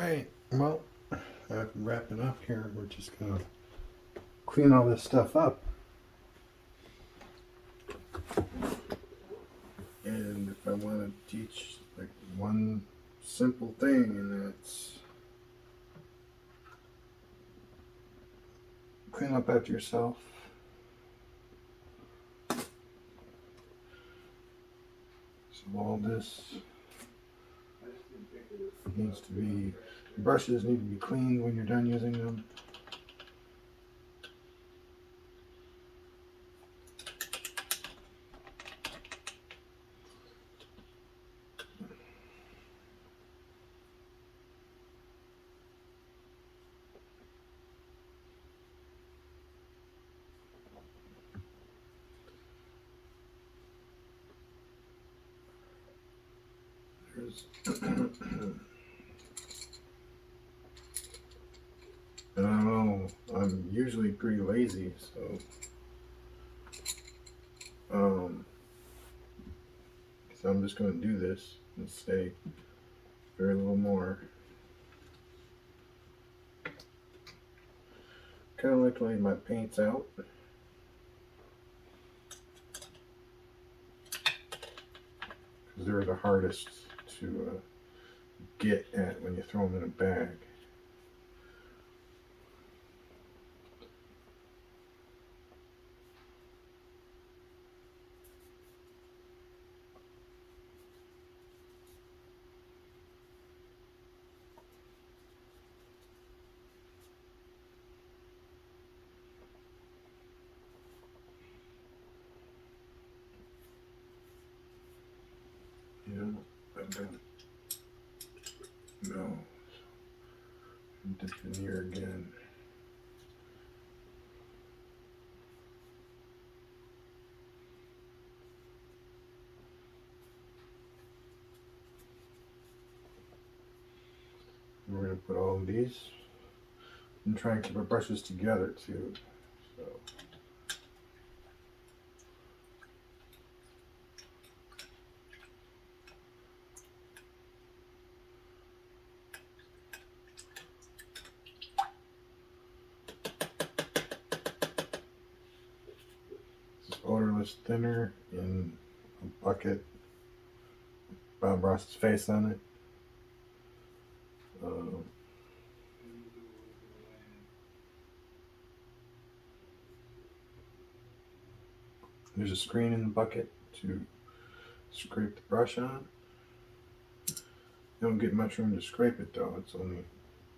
Alright, well, after wrapping up here, we're just gonna clean all this stuff up. And if I want to teach like one simple thing, and that's clean up after yourself. So all this needs to be, brushes need to be cleaned when you're done using them. And I don't know, I'm usually pretty lazy, so I'm just going to do this and stay very little more. Kind of like to lay my paints out. Because they're the hardest to get at when you throw them in a bag. I don't know. Dip in here again. We're going to put all of these and try and keep our brushes together too. So. This is odorless thinner in a bucket. Bob Ross's face on it. There's a screen in the bucket to scrape the brush on. You don't get much room to scrape it though. It's only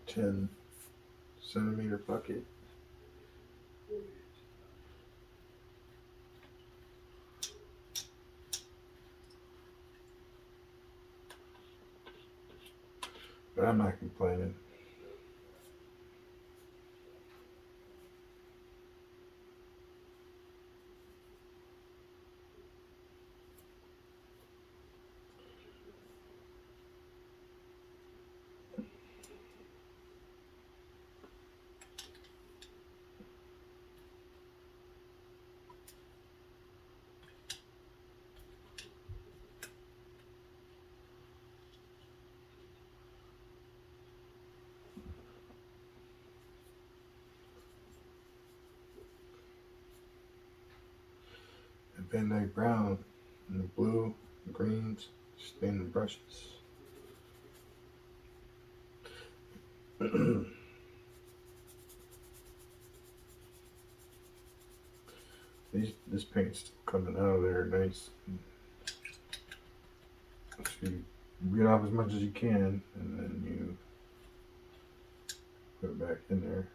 10 centimeter bucket. But I'm not complaining. Van Dyke Brown and the blue, the greens, stain the brushes. This paint's still coming out of there nice. So you get off as much as you can, and then you put it back in there.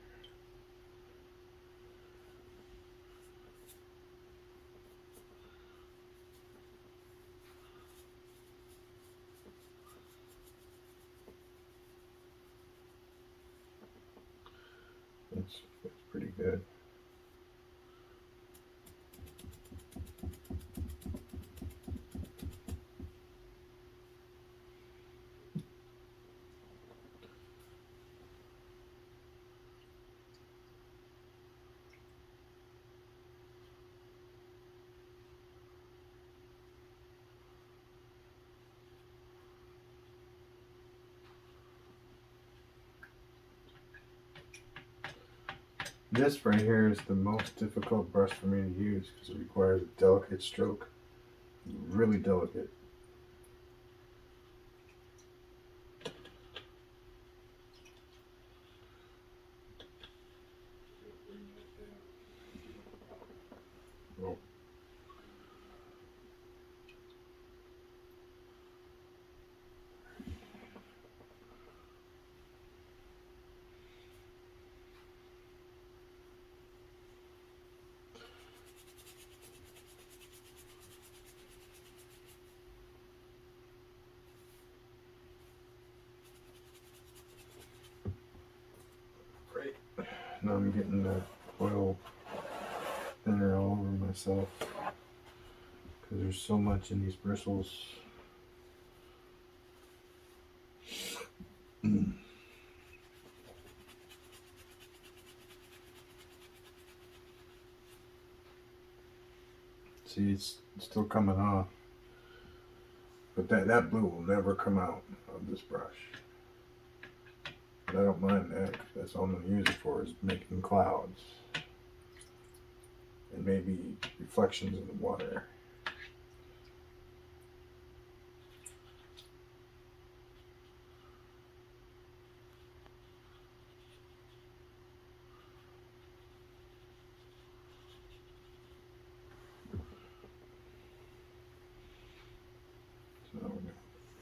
It's pretty good. This right here is the most difficult brush for me to use because it requires a delicate stroke. Really delicate. Oh. Great. Now I'm getting the oil thinner all over myself because there's so much in these bristles. See, it's still coming off. But that blue will never come out of this brush. But I don't mind that, 'cause that's all I'm going to use it for, is making clouds. And maybe reflections in the water. So we're going to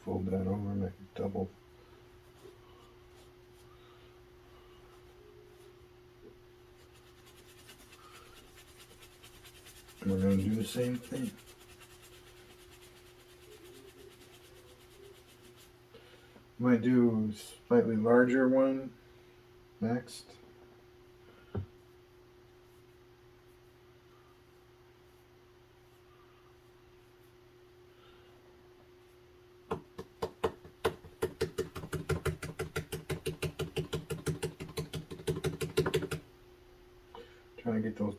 fold that over, make it double. And we're going to do the same thing. Might do a slightly larger one next. Trying to get those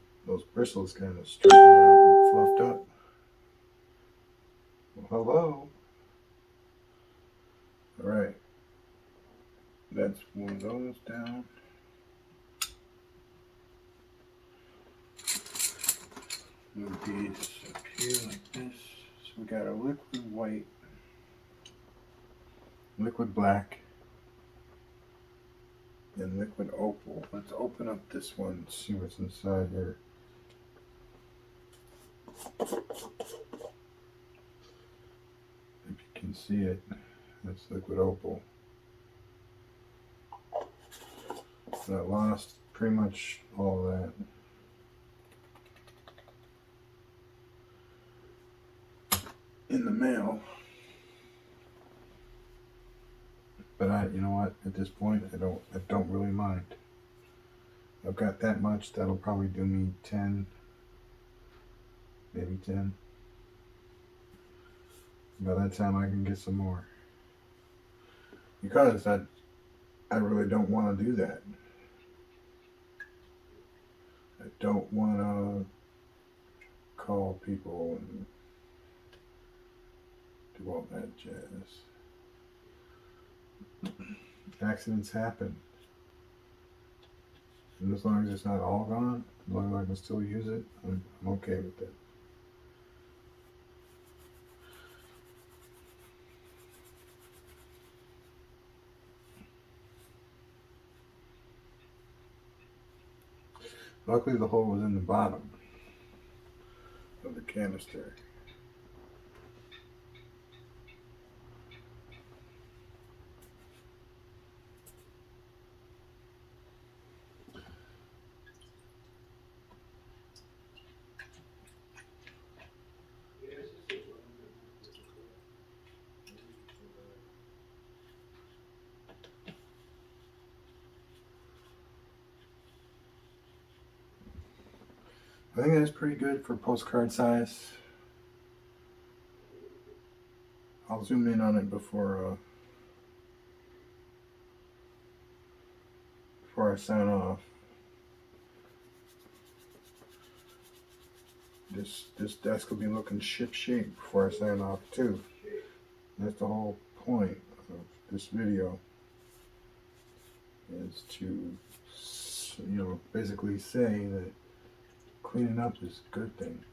bristles kind of straightened out and fluffed up. Well, hello. All right. That's one of those down. Move these up here like this. So we got a liquid white, liquid black, and liquid opal. Let's open up this one and see what's inside here. If you can see it, that's liquid opal. So I lost pretty much all that. In the mail. But you know what? At this point, I don't really mind. I've got that much. That'll probably do me 10, maybe 10. By that time, I can get some more. Because I really don't want to do that. I don't want to call people and do all that jazz. Accidents happen. And as long as it's not all gone, as long as I can still use it, I'm okay with it. Luckily, the hole was in the bottom of the canister. I think that's pretty good for postcard size. I'll zoom in on it before I sign off. This desk will be looking ship shape before I sign off too. That's the whole point of this video, is to basically say that cleaning up is a good thing.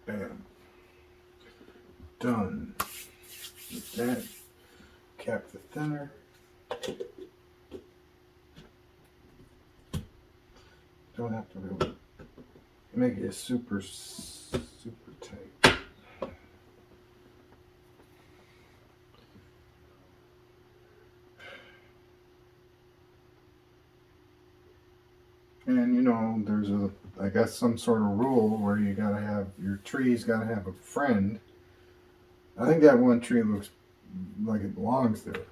Bam. Done. With that, cap the thinner. Don't have to really make it super tight. And there's I guess some sort of rule where you gotta have your tree's gotta have a friend. I think that one tree looks like it belongs there.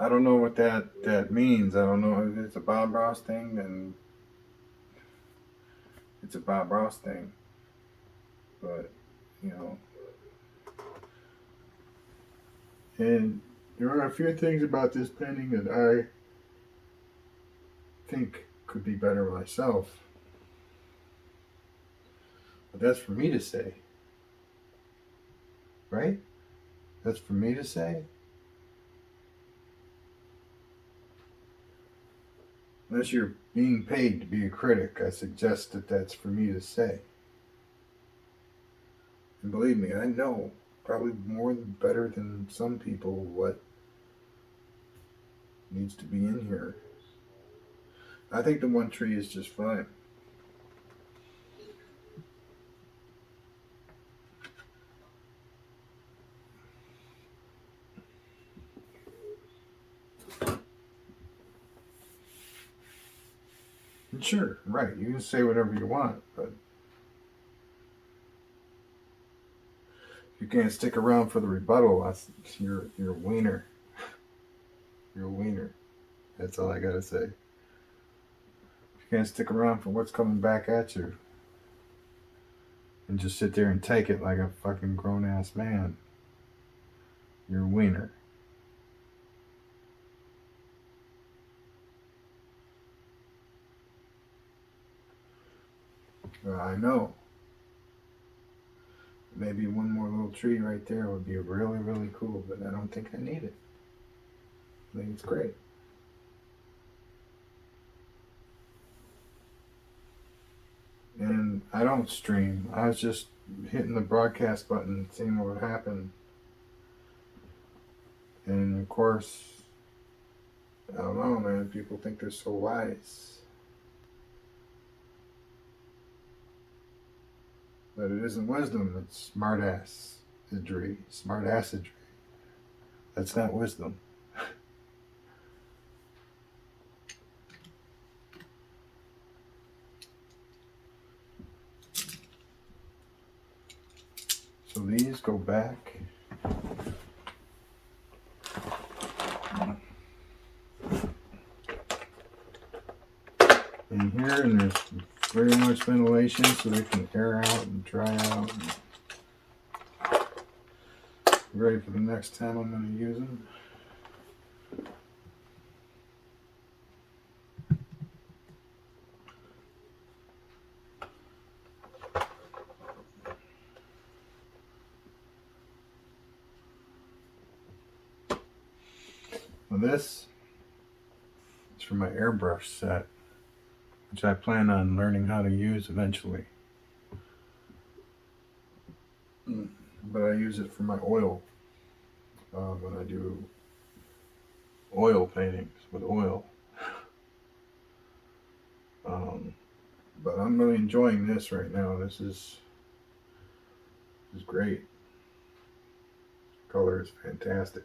I don't know what that means. I don't know if it's a Bob Ross thing, then it's a Bob Ross thing. But, and there are a few things about this painting that I think could be better myself. But that's for me to say. Right? That's for me to say. Unless you're being paid to be a critic, I suggest that that's for me to say. And believe me, I know probably better than some people what needs to be in here. I think the one tree is just fine. And sure, right, you can say whatever you want, but you can't stick around for the rebuttal. You're a wiener. You're a wiener. That's all I gotta say. You can't stick around for what's coming back at you and just sit there and take it like a fucking grown ass man. You're a wiener. I know. Maybe one more little tree right there would be really, really cool, but I don't think I need it. I think it's great. And I don't stream. I was just hitting the broadcast button, seeing what would happen. And of course, I don't know, man. People think they're so wise. But it isn't wisdom, it's smartassery. Smartassery. That's not wisdom. So these go back. In here, and there's very much ventilation so they can air out and dry out. Ready for the next time I'm going to use them. Well, this is for my airbrush set, which I plan on learning how to use eventually. But I use it for my oil when I do oil paintings with oil. But I'm really enjoying this right now. This is great. Color is fantastic.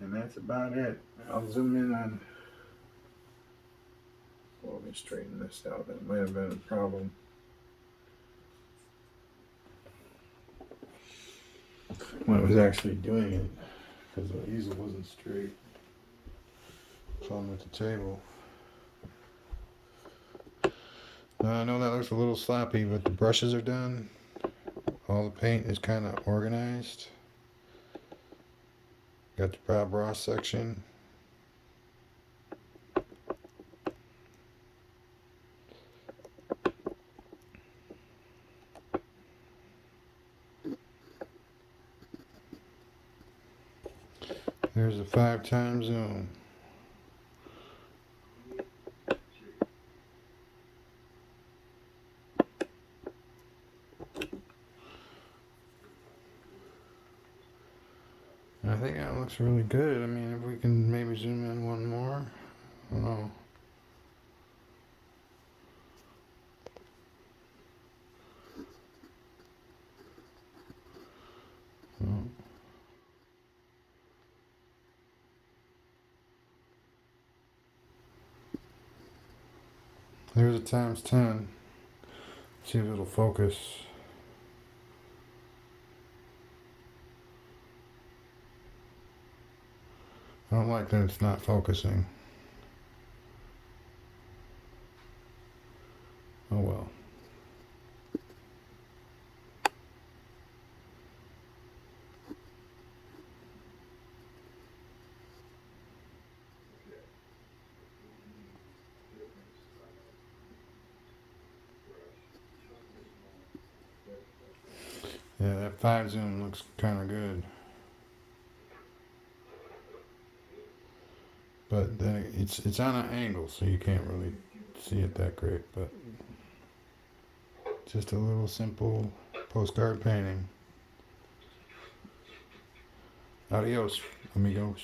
And that's about it. I'll zoom in on. Well, let me straighten this out. That might have been a problem. when I was actually doing it, because the easel wasn't straight. So I'm at the table. Now I know that looks a little sloppy, but the brushes are done. All the paint is kind of organized. Got the Bob Ross section. There's a 5-time zoom. I think that looks really good. I mean, if we can maybe zoom in one more. I don't know. Oh. There's a ×10. See if it'll focus. I don't like that it's not focusing. Oh well. Yeah, that 5 zoom looks kind of good. But then it's on an angle, so you can't really see it that great. But just a little simple postcard painting. Adios, amigos.